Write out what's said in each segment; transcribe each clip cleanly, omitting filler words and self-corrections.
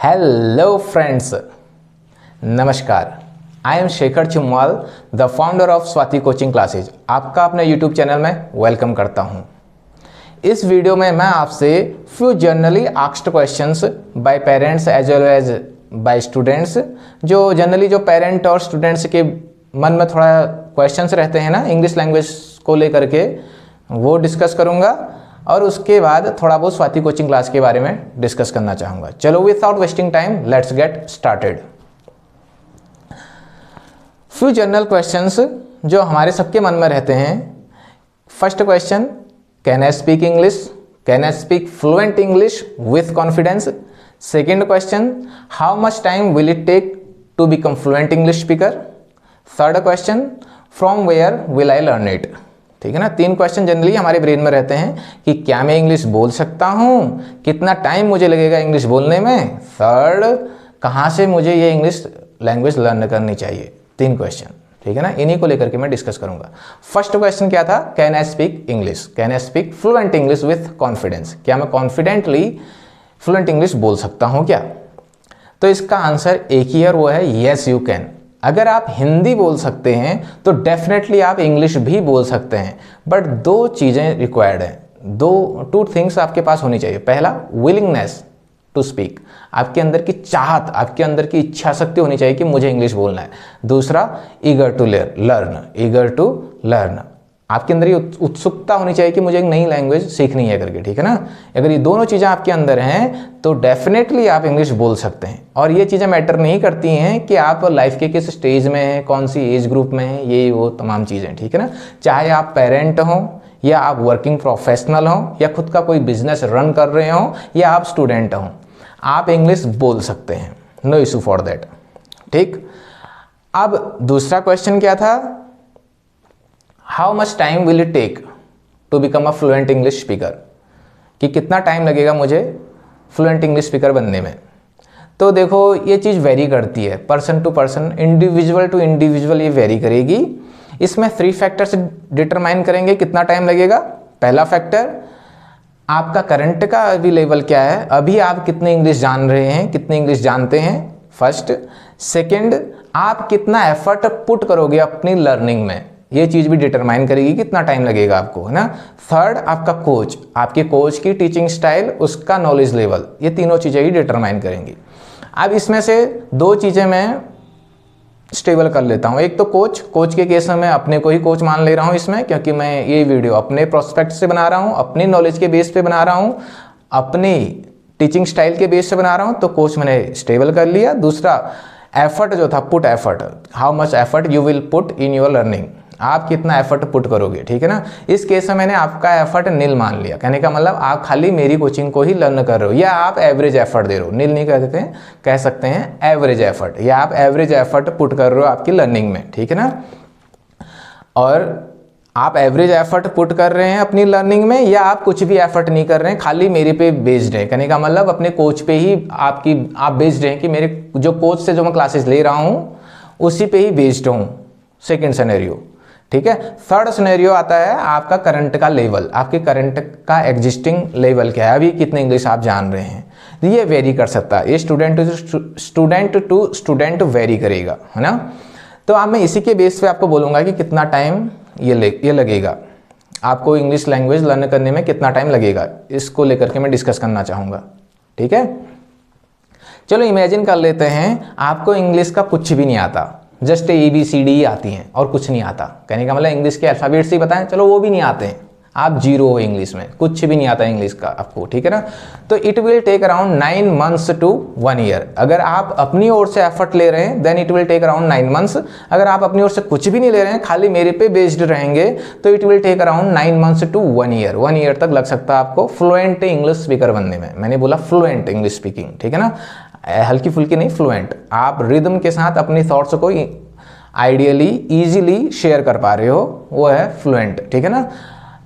Hello friends, नमस्कार। I am Shekhar Chimwal, the founder of Swati coaching classes. आपका अपने यूट्यूब चैनल में वेलकम करता हूं। इस वीडियो में मैं आपसे few generally asked questions by parents as well as by students, जो जनरली जो पेरेंट और स्टूडेंट्स के मन में थोड़ा क्वेश्चंस रहते हैं ना इंग्लिश लैंग्वेज को लेकर के, वो डिस्कस करूंगा और उसके बाद थोड़ा बहुत स्वाति कोचिंग क्लास के बारे में डिस्कस करना चाहूँगा। चलो without wasting time let's get started. Few general questions जो हमारे सबके मन में रहते हैं। First question, can I speak English? Can I speak fluent English with confidence? Second question, how much time will it take to become fluent English speaker? Third question, from where will I learn it? ठीक है ना। तीन question generally हमारे brain में रहते हैं कि क्या मैं इंग्लिश बोल सकता हूँ, कितना टाइम मुझे लगेगा इंग्लिश बोलने में, थर्ड कहाँ से मुझे ये इंग्लिश लैंग्वेज लर्न करनी चाहिए। तीन क्वेश्चन, ठीक है ना। इन्हीं को लेकर के मैं डिस्कस करूंगा। फर्स्ट क्वेश्चन क्या था? Can I speak English? Can I speak fluent English with confidence? क्या मैं कॉन्फिडेंटली फ्लुएंट इंग्लिश बोल सकता हूँ क्या? तो इसका आंसर एक ही है और वो है येस यू कैन। अगर आप हिंदी बोल सकते हैं तो डेफिनेटली आप इंग्लिश भी बोल सकते हैं, बट दो चीज़ें रिक्वायर्ड हैं। टू थिंग्स आपके पास होनी चाहिए। पहला, विलिंगनेस टू स्पीक, आपके अंदर की चाहत, आपके अंदर की इच्छा शक्ति होनी चाहिए कि मुझे इंग्लिश बोलना है। दूसरा, ईगर टू लर्न, आपके अंदर ये उत्सुकता होनी चाहिए कि मुझे एक नई लैंग्वेज सीखनी है करके, ठीक है ना। अगर ये दोनों चीज़ें आपके अंदर हैं तो डेफिनेटली आप इंग्लिश बोल सकते हैं। और ये चीज़ें मैटर नहीं करती हैं कि आप लाइफ के किस स्टेज में हैं, कौन सी एज ग्रुप में हैं, ये वो तमाम चीज़ें, ठीक है ना। चाहे आप पेरेंट हों या आप वर्किंग प्रोफेशनल हों या खुद का कोई बिजनेस रन कर रहे हों या आप स्टूडेंट हों, आप इंग्लिश बोल सकते हैं, नो इशू फॉर दैट। ठीक, अब दूसरा क्वेश्चन क्या था? How much time will it take to become a fluent English speaker, कि कितना टाइम लगेगा मुझे फ्लुएंट इंग्लिश स्पीकर बनने में। तो देखो ये चीज़ वेरी करती है person to person, individual to individual ये वेरी करेगी। इसमें 3 फैक्टर्स डिटरमाइन करेंगे कितना टाइम लगेगा। पहला फैक्टर, आपका करंट का अभी लेवल क्या है, अभी आप कितने इंग्लिश जान रहे हैं, कितने इंग्लिश जानते हैं, फर्स्ट। सेकेंड, आप कितना एफर्ट पुट करोगे अपनी लर्निंग में, ये चीज़ भी डिटरमाइन करेगी कितना टाइम लगेगा आपको, है ना। थर्ड, आपका कोच, आपके कोच की टीचिंग स्टाइल, उसका नॉलेज लेवल, ये तीनों चीज़ें ही डिटरमाइन करेंगी। अब इसमें से 2 चीज़ें मैं स्टेबल कर लेता हूँ। एक तो कोच के केस में मैं अपने को ही कोच मान ले रहा हूँ इसमें, क्योंकि मैं ये वीडियो अपने प्रोस्पेक्ट से बना रहा हूँ, अपनी नॉलेज के बेस पे बना रहा हूँ, अपनी टीचिंग स्टाइल के बेस से बना रहा हूँ, तो कोच मैंने स्टेबल कर लिया। दूसरा, एफर्ट जो था, put effort, how much effort you will put in your learning, आप कितना एफर्ट पुट करोगे, ठीक है ना। इस केस में मैंने आपका एफर्ट नील मान लिया। कहने का मतलब आप खाली मेरी कोचिंग को ही लर्न कर रहे हो, या आप एवरेज एफर्ट दे रहे हो, नील नहीं कहते हैं, कह सकते हैं एवरेज एफर्ट, या आप एवरेज एफर्ट पुट कर रहे हो आपकी लर्निंग में, ठीक है ना। और आप एवरेज एफर्ट पुट कर रहे हैं अपनी लर्निंग में, या आप कुछ भी एफर्ट नहीं कर रहे हैं, खाली मेरे पे बेस्ड है। कहने का मतलब अपने कोच पे ही आप बेस्ड हैं कि मेरे जो कोच से जो मैं क्लासेस ले रहा हूँ उसी पे ही बेस्ड हूँ। सेकेंड सिनेरियो, ठीक है। थर्ड सिनेरियो आता है आपका करंट का लेवल, आपके करंट का एग्जिस्टिंग लेवल क्या है, अभी कितने इंग्लिश आप जान रहे हैं। ये वेरी कर सकता है, ये स्टूडेंट टू स्टूडेंट वेरी करेगा, है ना। तो अब मैं इसी के बेस पे आपको बोलूँगा कि कितना टाइम ये लगेगा आपको इंग्लिश लैंग्वेज लर्न करने में, कितना टाइम लगेगा, इसको लेकर के मैं डिस्कस करना चाहूँगा, ठीक है। चलो इमेजिन कर लेते हैं आपको इंग्लिश का कुछ भी नहीं आता, जस्ट ABCD आती हैं और कुछ नहीं आता। कहने का मतलब इंग्लिश के अल्फ़ाबेट्स ही बताएं, चलो वो भी नहीं आते हैं, आप जीरो हो इंग्लिश में, कुछ भी नहीं आता इंग्लिश का आपको, ठीक है ना। तो it will take around 9 months to 1 year। अगर आप अपनी ओर से एफर्ट ले रहे हैं then it will take around 9 months। अगर आप अपनी ओर से कुछ भी नहीं ले रहे हैं, खाली मेरे पे बेस्ड रहेंगे, तो it will take around 9 months to 1 year। 1 year तक लग सकता है आपको फ्लुएंट इंग्लिश स्पीकर बनने में। मैंने बोला फ्लुएंट इंग्लिश स्पीकिंग, ठीक है ना, हल्की फुल्की नहीं, फ्लुएंट। आप रिदम के साथ अपनी थॉट्स को आइडियली ईजिली शेयर कर पा रहे हो, वो है फ्लुएंट, ठीक है ना।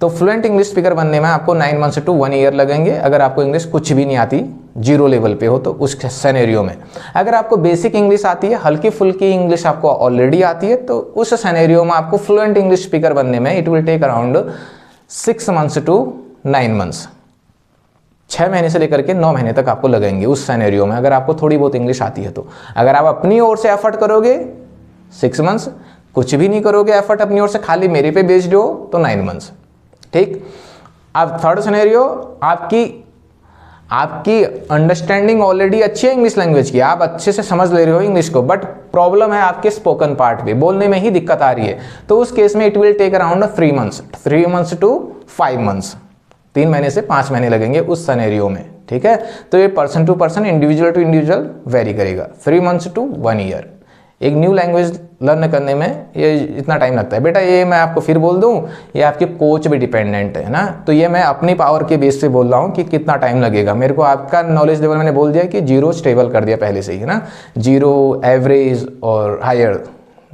तो फ्लुएंट इंग्लिश स्पीकर बनने में आपको 9 months to 1 year लगेंगे। अगर आपको इंग्लिश कुछ भी नहीं आती, जीरो लेवल पे हो, तो उस सिनेरियो में। अगर आपको बेसिक इंग्लिश आती है, हल्की फुल्की इंग्लिश आपको ऑलरेडी आती है, तो उस सिनेरियो में आपको फ्लुएंट इंग्लिश स्पीकर बनने में it will take around 6 months to 9 months। 6 महीने से लेकर के 9 महीने तक आपको लगेंगे उस सिनेरियो में, अगर आपको थोड़ी बहुत इंग्लिश आती है तो। अगर आप अपनी ओर से एफर्ट करोगे 6 मंथ्स, कुछ भी नहीं करोगे एफर्ट अपनी ओर से, खाली मेरे पे बेस्ड हो, तो 9 मंथ्स। ठीक। अब थर्ड सिनेरियो, आपकी अंडरस्टैंडिंग ऑलरेडी अच्छी है इंग्लिश लैंग्वेज की, आप अच्छे से समझ ले रहे हो इंग्लिश को, बट प्रॉब्लम है आपके स्पोकन पार्ट पे, बोलने में ही दिक्कत आ रही है, तो उस केस में it will take around 3 months to 5 months, 3 महीने से 5 महीने लगेंगे उस सिनेरियो में। ठीक है, तो ये person to person, individual to individual vary करेगा। 3 मंथ्स टू 1 ईयर एक न्यू लैंग्वेज लर्न करने में ये इतना टाइम लगता है। बेटा ये मैं आपको फिर बोल दूं, ये आपके कोच पे डिपेंडेंट है ना, तो ये मैं अपनी पावर के बेस पे बोल रहा हूँ कि कितना टाइम लगेगा। मेरे को आपका नॉलेज लेवल मैंने बोल दिया कि 0 स्टेबल कर दिया पहले से ही, है ना, 0 एवरेज और हायर,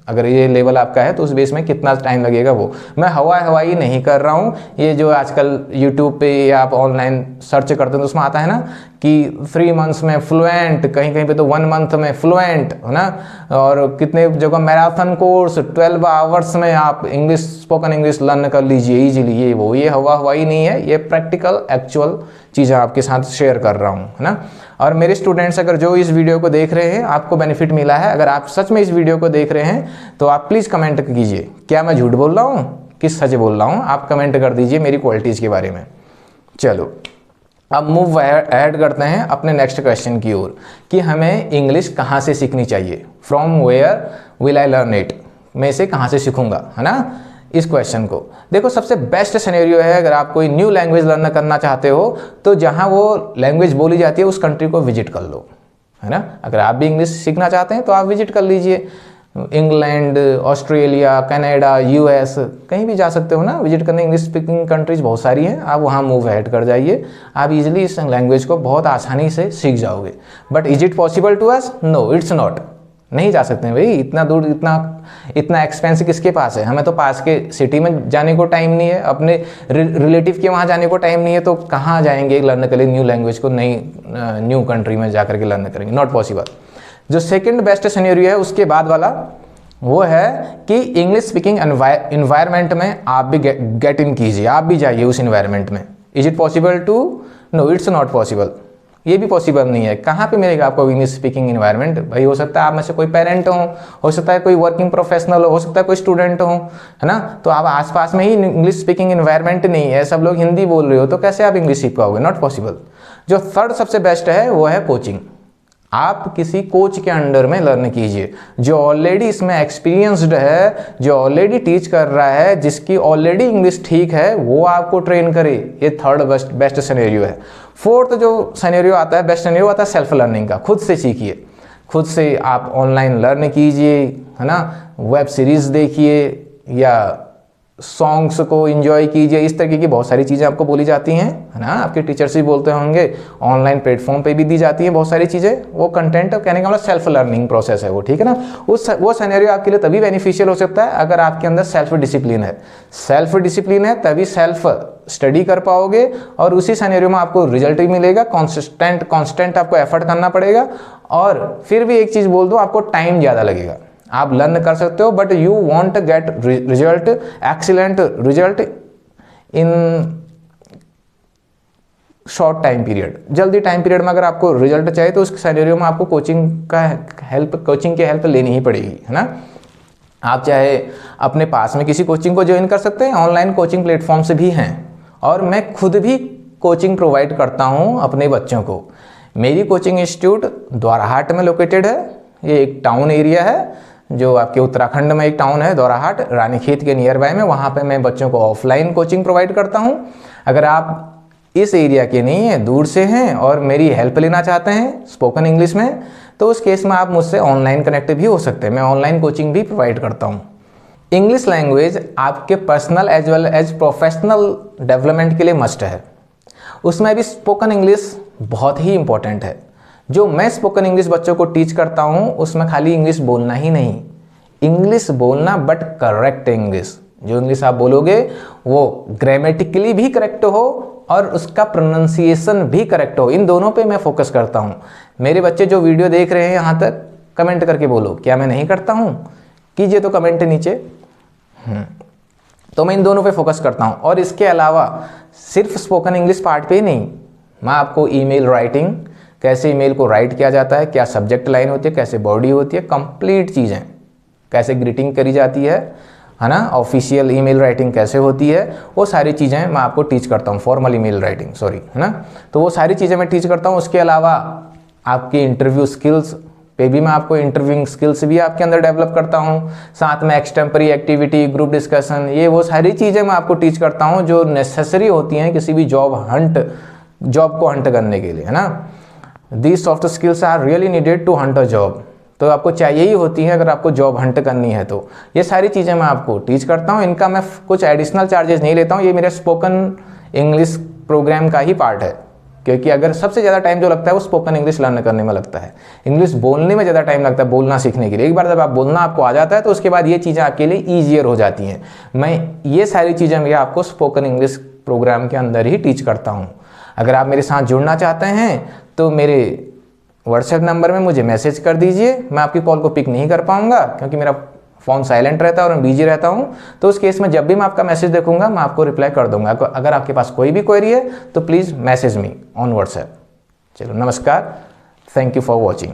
अगर ये लेवल आपका है तो उस बेस में कितना टाइम लगेगा वो मैं हवाई नहीं कर रहा हूँ। ये जो आजकल यूट्यूब पे या आप ऑनलाइन सर्च करते हैं तो उसमें आता है ना कि 3 मंथ्स में फ्लुएंट, कहीं कहीं पे तो 1 मंथ में फ्लुएंट, है ना, और कितने जगह मैराथन कोर्स 12 आवर्स में आप इंग्लिश स्पोकन इंग्लिश लर्न कर लीजिए इजीली, ये वो, ये हवाई नहीं है, ये प्रैक्टिकल एक्चुअल चीज़ें आपके साथ शेयर कर रहा हूँ, है ना। और मेरे स्टूडेंट्स अगर जो इस वीडियो को देख रहे हैं, आपको बेनिफिट मिला है, अगर आप सच में इस वीडियो को देख रहे हैं तो आप प्लीज़ कमेंट कीजिए, क्या मैं झूठ बोल रहा हूँ कि सच बोल रहा हूँ, आप कमेंट कर दीजिए मेरी क्वालिटीज़ के बारे में। चलो अब मूव ऐड करते हैं अपने नेक्स्ट क्वेश्चन की ओर कि हमें इंग्लिश कहाँ से सीखनी चाहिए, from where will I learn it, मैं इसे कहाँ से सीखूंगा, है ना। इस क्वेश्चन को देखो, सबसे बेस्ट सिनेरियो है अगर आप कोई न्यू लैंग्वेज लर्न करना चाहते हो तो जहाँ वो लैंग्वेज बोली जाती है उस कंट्री को विजिट कर लो, है ना। अगर आप भी इंग्लिश सीखना चाहते हैं तो आप विजिट कर लीजिए, इंग्लैंड, ऑस्ट्रेलिया, कनाडा, यूएस, कहीं भी जा सकते हो ना विजिट करने। इंग्लिश स्पीकिंग कंट्रीज बहुत सारी हैं, आप वहाँ मूव ऐड कर जाइए, आप इजीली इस लैंग्वेज को बहुत आसानी से सीख जाओगे। But is it possible to us? No, it's not. नहीं जा सकते हैं भाई, इतना दूर, इतना एक्सपेंस किसके पास है। हमें तो पास के सिटी में जाने को टाइम नहीं है, अपने रिलेटिव के वहाँ जाने को टाइम नहीं है, तो कहाँ जाएंगे लर्न के लिए न्यू लैंग्वेज को, नई न्यू कंट्री में जा करके लर्न करेंगे, नॉट पॉसिबल। जो सेकंड बेस्ट सिनेरियो है उसके बाद वाला वो है कि इंग्लिश स्पीकिंग एनवायरनमेंट में आप भी गेट इन कीजिए, आप भी जाइए उस एनवायरनमेंट में। Is it possible to? No, it's not possible, ये भी पॉसिबल नहीं है। कहाँ पे मिलेगा आपको इंग्लिश स्पीकिंग एनवायरनमेंट? भाई हो सकता है आप में से कोई पेरेंट हो सकता है कोई वर्किंग प्रोफेशनल हो सकता है कोई स्टूडेंट हो, है ना, तो आप आसपास में ही इंग्लिश स्पीकिंग एनवायरनमेंट नहीं है, सब लोग हिंदी बोल रहे हो, तो कैसे आप इंग्लिश सीख पाओगे? Not possible. जो थर्ड सबसे बेस्ट है वो है कोचिंग। आप किसी कोच के अंडर में लर्न कीजिए जो ऑलरेडी इसमें एक्सपीरियंस्ड है, जो ऑलरेडी टीच कर रहा है, जिसकी ऑलरेडी इंग्लिश ठीक है, वो आपको ट्रेन करे। ये थर्ड बेस्ट सिनेरियो है। फोर्थ जो सिनेरियो आता है, बेस्ट सिनेरियो आता है सेल्फ लर्निंग का। खुद से सीखिए, खुद से आप ऑनलाइन लर्न कीजिए, है ना, वेब सीरीज देखिए या सॉन्ग्स को एंजॉय कीजिए। इस तरीके की बहुत सारी चीज़ें आपको बोली जाती हैं, है ना, आपके टीचर्स भी बोलते होंगे, ऑनलाइन प्लेटफॉर्म पे भी दी जाती हैं बहुत सारी चीज़ें। वो कंटेंट कहने का मतलब सेल्फ लर्निंग प्रोसेस है वो, ठीक है ना। वो सिनेरियो आपके लिए तभी बेनिफिशियल हो सकता है अगर आपके अंदर सेल्फ डिसिप्लिन है। सेल्फ डिसिप्लिन है तभी सेल्फ स्टडी कर पाओगे और उसी सिनेरियो में आपको रिजल्ट भी मिलेगा। कॉन्स्टेंट आपको एफर्ट करना पड़ेगा। और फिर भी एक चीज़ बोल दो, आपको टाइम ज़्यादा लगेगा। आप लर्न कर सकते हो but you want get result, excellent result in short time period. जल्दी टाइम पीरियड में अगर आपको रिजल्ट चाहिए तो उस सिनेरियो में आपको कोचिंग की हेल्प लेनी ही पड़ेगी, है ना। आप चाहे अपने पास में किसी कोचिंग को ज्वाइन कर सकते हैं, ऑनलाइन कोचिंग प्लेटफॉर्म से भी हैं, और मैं खुद भी कोचिंग प्रोवाइड करता हूँ अपने बच्चों को। मेरी कोचिंग इंस्टीट्यूट द्वाराहाट में लोकेटेड है। ये एक टाउन एरिया है जो आपके उत्तराखंड में एक टाउन है द्वाराहाट, रानीखेत के नियर बाय में। वहाँ पे मैं बच्चों को ऑफलाइन कोचिंग प्रोवाइड करता हूँ। अगर आप इस एरिया के नहीं हैं, दूर से हैं और मेरी हेल्प लेना चाहते हैं स्पोकन इंग्लिश में, तो उस केस में आप मुझसे ऑनलाइन कनेक्ट भी हो सकते हैं। मैं ऑनलाइन कोचिंग भी प्रोवाइड करता हूँ। इंग्लिश लैंग्वेज आपके personal as well as professional development के लिए मस्ट है। उसमें भी स्पोकन इंग्लिश बहुत ही इंपॉर्टेंट है। जो मैं स्पोकन इंग्लिश बच्चों को टीच करता हूँ उसमें खाली इंग्लिश बोलना ही नहीं, इंग्लिश बोलना बट करेक्ट इंग्लिश। जो इंग्लिश आप बोलोगे वो ग्रामेटिकली भी करेक्ट हो और उसका प्रोनाउंसिएशन भी करेक्ट हो। इन दोनों पे मैं फोकस करता हूँ। मेरे बच्चे जो वीडियो देख रहे हैं यहाँ तक, कमेंट करके बोलो क्या मैं नहीं करता हूँ, कीजिए तो कमेंट नीचे। तो मैं इन दोनों पे फोकस करता हूँ। और इसके अलावा सिर्फ स्पोकन इंग्लिश पार्ट पे ही नहीं, मैं आपको ईमेल राइटिंग, कैसे ईमेल को राइट किया जाता है, क्या सब्जेक्ट लाइन होती है, कैसे बॉडी होती है, कंप्लीट चीज़ें, कैसे ग्रीटिंग करी जाती है ना, ऑफिशियल ईमेल राइटिंग कैसे होती है, वो सारी चीज़ें मैं आपको टीच करता हूँ, फॉर्मल ईमेल राइटिंग सॉरी, है ना। तो वो सारी चीज़ें मैं टीच करता हूँ। उसके अलावा आपकी इंटरव्यू स्किल्स पे भी मैं आपको इंटरव्यूइंग स्किल्स भी आपके अंदर डेवलप करता हूँ। साथ में एक्सटेम्परी एक्टिविटी, ग्रुप डिस्कशन, ये वो सारी चीज़ें मैं आपको टीच करता हूँ जो नेसेसरी होती हैं किसी भी जॉब को हंट करने के लिए, है ना। These soft skills are really needed to hunt a job, तो आपको चाहिए ही होती है अगर आपको जॉब हंट करनी है। तो ये सारी चीज़ें मैं आपको टीच करता हूँ। इनका मैं कुछ एडिशनल चार्जेस नहीं लेता हूँ, ये मेरे स्पोकन इंग्लिश प्रोग्राम का ही पार्ट है, क्योंकि अगर सबसे ज़्यादा टाइम जो लगता है वो स्पोकन इंग्लिश लर्न करने में लगता है। इंग्लिश बोलने में ज़्यादा टाइम लगता है, बोलना सीखने के लिए। एक बार जब आप बोलना आपको आ जाता है तो उसके बाद ये चीज़ें आपके लिए ईजियर हो जाती हैं। मैं ये सारी चीज़ें मैं आपको स्पोकन इंग्लिश प्रोग्राम के अंदर ही टीच करता हूँ। अगर आप मेरे साथ जुड़ना चाहते हैं तो मेरे व्हाट्सएप नंबर में मुझे मैसेज कर दीजिए। मैं आपकी कॉल को पिक नहीं कर पाऊंगा क्योंकि मेरा फ़ोन साइलेंट रहता है और मैं बिजी रहता हूँ। तो उस केस में जब भी मैं आपका मैसेज देखूंगा मैं आपको रिप्लाई कर दूंगा। अगर आपके पास कोई भी क्वेरी है तो please message me on WhatsApp. चलो नमस्कार, थैंक यू फॉर वॉचिंग।